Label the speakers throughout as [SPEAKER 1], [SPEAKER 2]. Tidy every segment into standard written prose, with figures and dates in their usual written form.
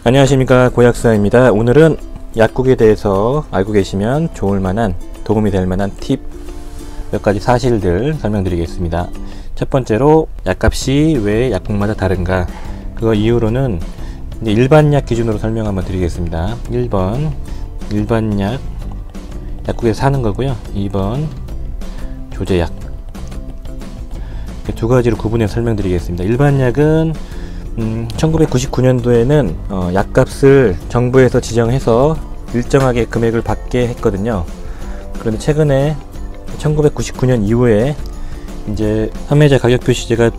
[SPEAKER 1] 안녕하십니까, 고약사입니다. 오늘은 약국에 대해서 알고 계시면 좋을 만한, 도움이 될 만한 팁 몇 가지 사실들 설명드리겠습니다. 첫 번째로, 약값이 왜 약국마다 다른가, 그거 이후로는 일반 약 기준으로 설명 한번 드리겠습니다. 1번 일반 약, 약국에서 사는 거고요. 2번 조제약. 두 가지로 구분해서 설명드리겠습니다. 일반 약은 1999년도에는 약값을 정부에서 지정해서 일정하게 금액을 받게 했거든요. 그런데 최근에 1999년 이후에 이제 판매자 가격 표시제가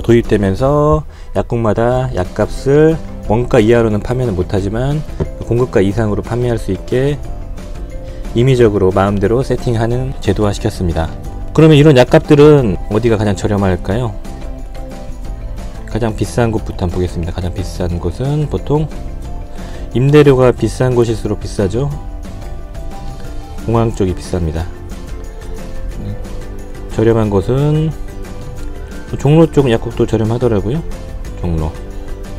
[SPEAKER 1] 도입되면서 약국마다 약값을 원가 이하로는 판매는 못하지만 공급가 이상으로 판매할 수 있게 임의적으로 마음대로 세팅하는 제도화 시켰습니다. 그러면 이런 약값들은 어디가 가장 저렴할까요? 가장 비싼 곳부터 한번 보겠습니다. 가장 비싼 곳은 보통 임대료가 비싼 곳일수록 비싸죠. 공항 쪽이 비쌉니다. 저렴한 곳은 종로 쪽 약국도 저렴하더라고요. 종로,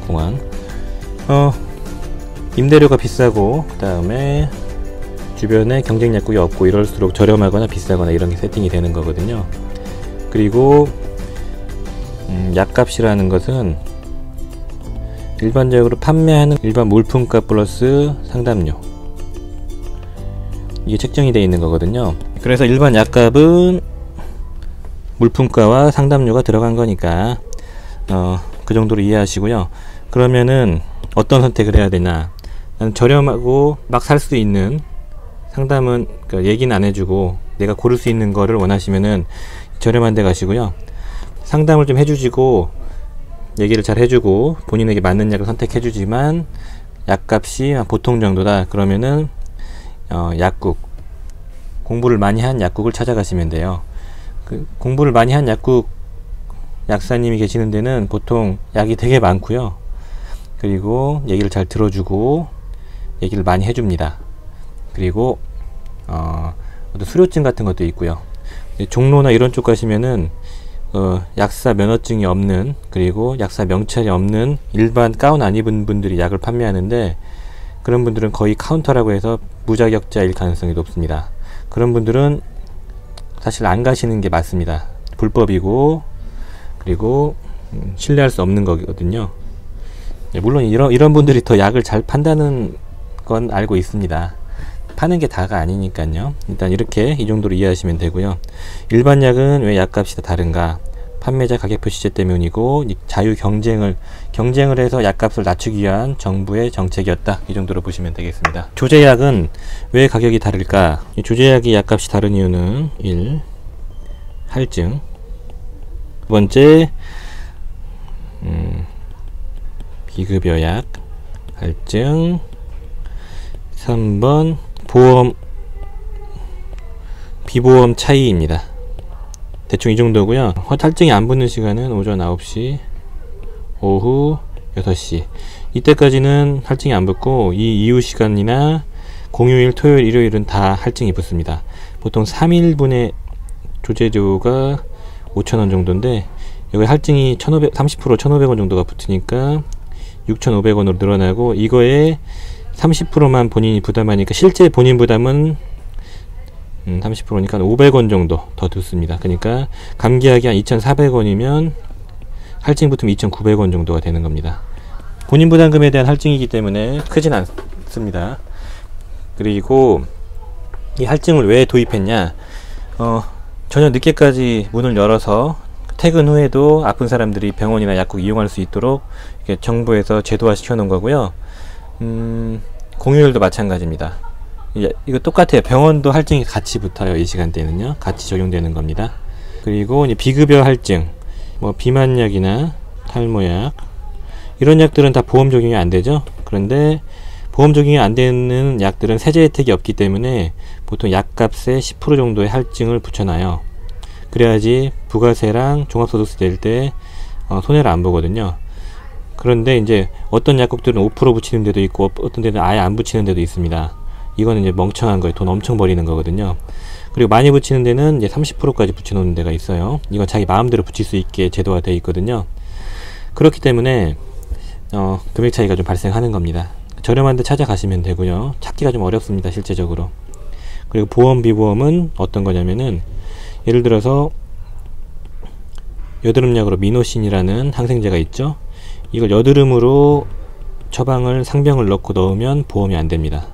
[SPEAKER 1] 공항. 임대료가 비싸고, 그 다음에 주변에 경쟁 약국이 없고 이럴수록 저렴하거나 비싸거나 이런 게 세팅이 되는 거거든요. 그리고 약값이라는 것은 일반적으로 판매하는 일반 물품값 플러스 상담료, 이게 책정이 되어 있는 거거든요. 그래서 일반 약값은 물품가와 상담료가 들어간 거니까 그 정도로 이해하시고요. 그러면은 어떤 선택을 해야 되나, 저렴하고 막 살 수 있는 상담은 얘기는 안 해주고 내가 고를 수 있는 거를 원하시면은 저렴한 데 가시고요. 상담을 좀 해주시고 얘기를 잘 해주고 본인에게 맞는 약을 선택해 주지만 약값이 보통 정도다, 그러면은 약국, 공부를 많이 한 약국을 찾아가시면 돼요. 공부를 많이 한 약국 약사님이 계시는 데는 보통 약이 되게 많고요. 그리고 얘기를 잘 들어주고 얘기를 많이 해줍니다. 그리고 어떤 수료증 같은 것도 있고요. 종로나 이런 쪽 가시면은 약사 면허증이 없는, 그리고 약사 명찰이 없는 일반 가운 안 입은 분들이 약을 판매하는데, 그런 분들은 거의 카운터라고 해서 무자격자일 가능성이 높습니다. 그런 분들은 사실 안 가시는 게 맞습니다. 불법이고, 그리고 신뢰할 수 없는 거거든요. 물론 이런 분들이 더 약을 잘 판다는 건 알고 있습니다. 파는 게 다가 아니니까요. 일단 이렇게 이 정도로 이해하시면 되고요. 일반 약은 왜 약값이 다 다른가? 판매자 가격 표시제 때문이고, 자유 경쟁을 해서 약값을 낮추기 위한 정부의 정책이었다, 이 정도로 보시면 되겠습니다. 조제약은 왜 가격이 다를까? 이 조제약이 약값이 다른 이유는 1. 할증. 두 번째, 비급여약, 할증. 3번 비보험 차이입니다. 대충 이 정도고요. 할증이 안 붙는 시간은 오전 9시, 오후 6시. 이때까지는 할증이 안 붙고, 이 이후 시간이나 공휴일, 토요일, 일요일은 다 할증이 붙습니다. 보통 3일분의 조제료가 5,000원 정도인데, 여기 할증이 30% 1,500원 정도가 붙으니까 6,500원으로 늘어나고, 이거에 30%만 본인이 부담하니까 실제 본인 부담은 30%니까 500원 정도 더 듣습니다. 그러니까 감기약이 한 2,400원이면 할증 붙으면 2,900원 정도가 되는 겁니다. 본인 부담금에 대한 할증이기 때문에 크진 않습니다. 그리고 이 할증을 왜 도입했냐, 저녁 늦게까지 문을 열어서 퇴근 후에도 아픈 사람들이 병원이나 약국 이용할 수 있도록 이렇게 정부에서 제도화 시켜 놓은 거고요. 공휴일도 마찬가지입니다. 이거 똑같아요. 병원도 할증이 같이 붙어요. 이 시간대는요, 같이 적용되는 겁니다. 그리고 이제 비급여 할증, 비만약이나 탈모약, 이런 약들은 다 보험 적용이 안 되죠. 그런데 보험 적용이 안 되는 약들은 세제 혜택이 없기 때문에 보통 약값의 10% 정도의 할증을 붙여놔요. 그래야지 부가세랑 종합소득세 낼 때 손해를 안 보거든요. 그런데 이제 어떤 약국들은 5% 붙이는 데도 있고, 어떤 데는 아예 안 붙이는 데도 있습니다. 이거는 이제 멍청한 거예요. 돈 엄청 버리는 거거든요. 그리고 많이 붙이는 데는 이제 30%까지 붙여놓는 데가 있어요. 이건 자기 마음대로 붙일 수 있게 제도가 되어 있거든요. 그렇기 때문에 금액 차이가 좀 발생하는 겁니다. 저렴한 데 찾아가시면 되고요. 찾기가 좀 어렵습니다, 실제적으로. 그리고 보험, 비보험은 어떤 거냐면은, 예를 들어서 여드름약으로 미노신이라는 항생제가 있죠. 이걸 여드름으로 처방을 상병을 넣고 넣으면 보험이 안 됩니다.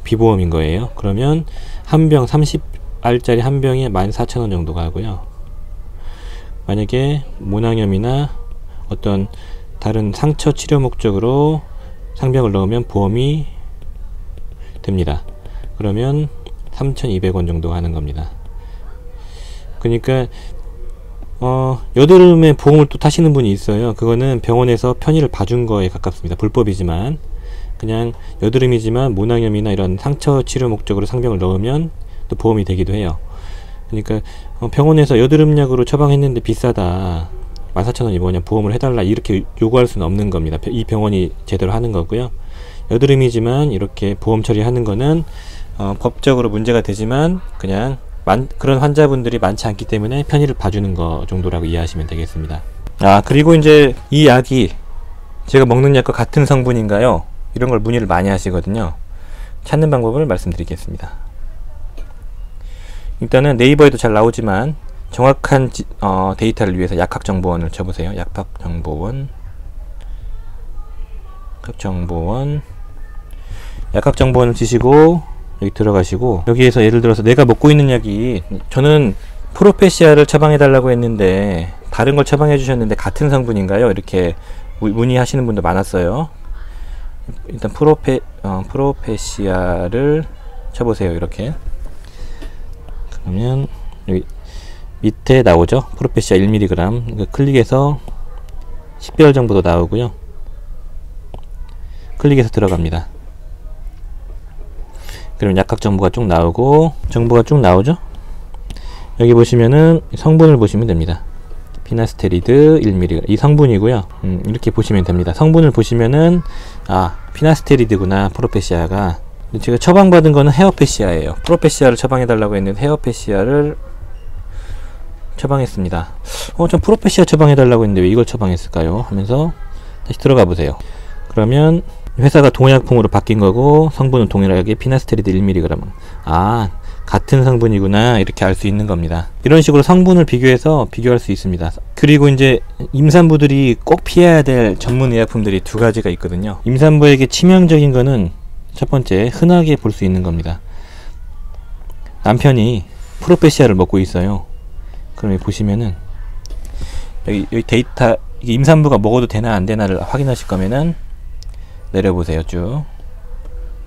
[SPEAKER 1] 비보험인 거예요. 그러면 한 병 30알짜리 한 병에 14,000원 정도가 하고요. 만약에 모낭염이나 어떤 다른 상처 치료 목적으로 상병을 넣으면 보험이 됩니다. 그러면 3,200원 정도 하는 겁니다. 그러니까 여드름에 보험을 또 타시는 분이 있어요. 그거는 병원에서 편의를 봐준 거에 가깝습니다. 불법이지만 그냥 여드름이지만 모낭염이나 이런 상처 치료 목적으로 상병을 넣으면 또 보험이 되기도 해요. 그러니까 병원에서 여드름약으로 처방했는데 비싸다, 14,000원이 뭐냐, 보험을 해달라, 이렇게 요구할 수는 없는 겁니다. 이 병원이 제대로 하는 거고요. 여드름이지만 이렇게 보험 처리하는 거는 법적으로 문제가 되지만 그냥 그런 환자분들이 많지 않기 때문에 편의를 봐주는 거 정도라고 이해하시면 되겠습니다. 그리고 이제 이 약이 제가 먹는 약과 같은 성분인가요? 이런 걸 문의를 많이 하시거든요. 찾는 방법을 말씀드리겠습니다. 일단은 네이버에도 잘 나오지만 정확한 데이터를 위해서 약학정보원을 쳐보세요. 약학정보원 약학정보원을 치시고 여기 들어가시고, 여기에서 예를 들어서 내가 먹고 있는 약이, 저는 프로페시아를 처방해 달라고 했는데 다른 걸 처방해 주셨는데 같은 성분인가요? 이렇게 문의하시는 분도 많았어요. 일단 프로페시아를 쳐보세요. 이렇게 그러면 여기 밑에 나오죠. 프로페시아 1mg. 클릭해서 식별 정보도 나오고요. 클릭해서 들어갑니다. 그럼 약학 정보가 쭉 나오고, 정보가 쭉 나오죠. 여기 보시면은 성분을 보시면 됩니다. 피나스테리드 1mg, 이 성분이고요. 이렇게 보시면 됩니다. 성분을 보시면은 피나스테리드구나, 프로페시아가. 제가 처방받은 거는 헤어페시아예요. 프로페시아를 처방해 달라고 했는데 헤어페시아를 처방했습니다. 전 프로페시아 처방해 달라고 했는데 왜 이걸 처방했을까요? 하면서 다시 들어가 보세요. 그러면 회사가 동약품으로 바뀐 거고, 성분은 동일하게 피나스테리드 1mg. 같은 성분이구나, 이렇게 알 수 있는 겁니다. 이런 식으로 성분을 비교할 수 있습니다. 그리고 이제 임산부들이 꼭 피해야 될 전문 의약품들이 두 가지가 있거든요. 임산부에게 치명적인 거는 첫 번째, 흔하게 볼 수 있는 겁니다. 남편이 프로페시아를 먹고 있어요. 그럼 여기 보시면은 여기 데이터, 이게 임산부가 먹어도 되나 안 되나를 확인하실 거면은 내려보세요. 쭉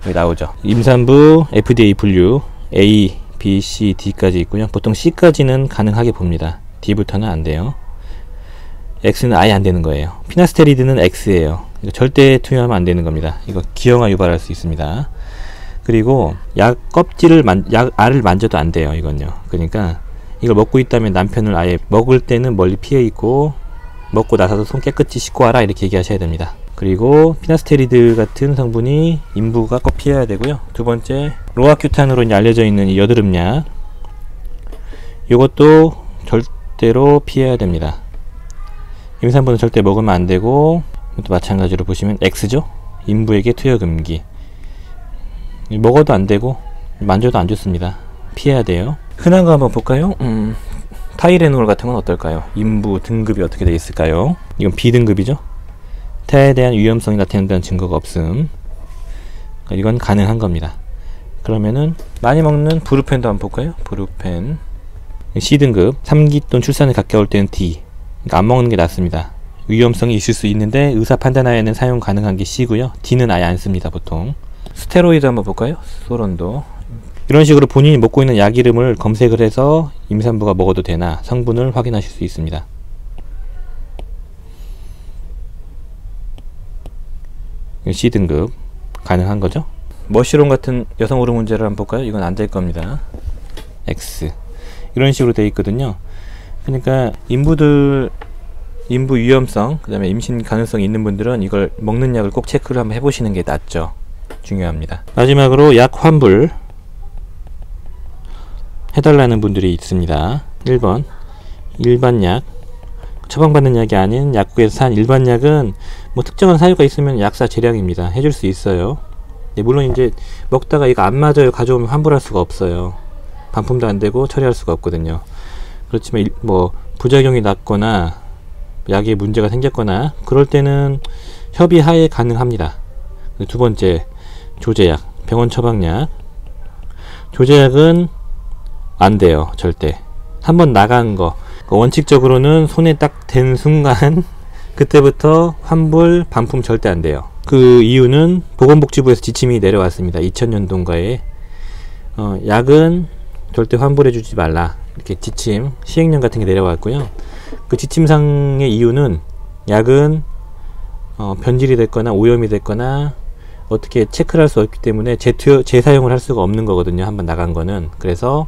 [SPEAKER 1] 여기 나오죠. 임산부 FDA 분류 A, B, C, D까지 있고요. 보통 C까지는 가능하게 봅니다. D부터는 안 돼요. X는 아예 안 되는 거예요. 피나스테리드는 X예요. 이거 절대 투여하면 안 되는 겁니다. 이거 기형아 유발할 수 있습니다. 그리고 약 껍질을 약 알을 만져도 안 돼요. 이건요. 그러니까 이걸 먹고 있다면 남편을 아예 먹을 때는 멀리 피해 있고, 먹고 나서도 손 깨끗이 씻고 와라, 이렇게 얘기하셔야 됩니다. 그리고 피나스테리드 같은 성분이 임부가 꼭 피해야 되고요. 두 번째, 로아큐탄으로 이제 알려져 있는 이 여드름약, 이것도 절대로 피해야 됩니다. 임산부는 절대 먹으면 안 되고, 이것도 마찬가지로 보시면 X죠. 임부에게 투여 금기. 먹어도 안 되고 만져도 안 좋습니다. 피해야 돼요. 흔한 거 한번 볼까요? 타이레놀 같은 건 어떨까요? 임부 등급이 어떻게 되어 있을까요? 이건 B등급이죠. 태아에 대한 위험성이 나타낸다는 증거가 없음. 그러니까 이건 가능한 겁니다. 그러면은 많이 먹는 브루펜도 한번 볼까요? 브루펜 C등급, 3기 또는 출산에 가까울 때는 D. 그러니까 안 먹는 게 낫습니다. 위험성이 있을 수 있는데 의사 판단하에는 사용 가능한 게 C고요. D는 아예 안 씁니다. 보통. 스테로이드 한번 볼까요? 소론도. 이런 식으로 본인이 먹고 있는 약 이름을 검색을 해서 임산부가 먹어도 되나 성분을 확인하실 수 있습니다. C등급 가능한 거죠. 머시롬 같은 여성 호르몬 문제를 한번 볼까요? 이건 안 될 겁니다. X. 이런 식으로 되어 있거든요. 그러니까 임부 위험성, 그 다음에 임신 가능성이 있는 분들은 이걸 먹는 약을 꼭 체크를 한번 해보시는 게 낫죠. 중요합니다. 마지막으로 약 환불 해달라는 분들이 있습니다. 1번 일반 약, 처방받는 약이 아닌 약국에서 산 일반 약은 뭐 특정한 사유가 있으면 약사 재량입니다. 해줄 수 있어요. 네, 물론 이제 먹다가 이거 안 맞아요 가져오면 환불할 수가 없어요. 반품도 안 되고 처리할 수가 없거든요. 그렇지만 뭐 부작용이 났거나 약에 문제가 생겼거나 그럴 때는 협의하에 가능합니다. 두 번째, 조제약, 병원 처방약. 조제약은 안 돼요, 절대. 한번 나간 거, 원칙적으로는 손에 딱 댄 순간 그때부터 환불, 반품 절대 안 돼요. 그 이유는 보건복지부에서 지침이 내려왔습니다. 2000년도인가에 약은 절대 환불해 주지 말라, 이렇게 지침, 시행령 같은 게 내려왔고요. 그 지침상의 이유는 약은 변질이 됐거나 오염이 됐거나 어떻게 체크를 할 수 없기 때문에 재사용을 할 수가 없는 거거든요, 한번 나간 거는. 그래서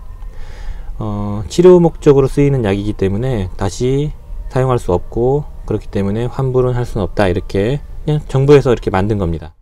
[SPEAKER 1] 치료 목적으로 쓰이는 약이기 때문에 다시 사용할 수 없고, 그렇기 때문에 환불은 할 수는 없다, 이렇게 그냥 정부에서 이렇게 만든 겁니다.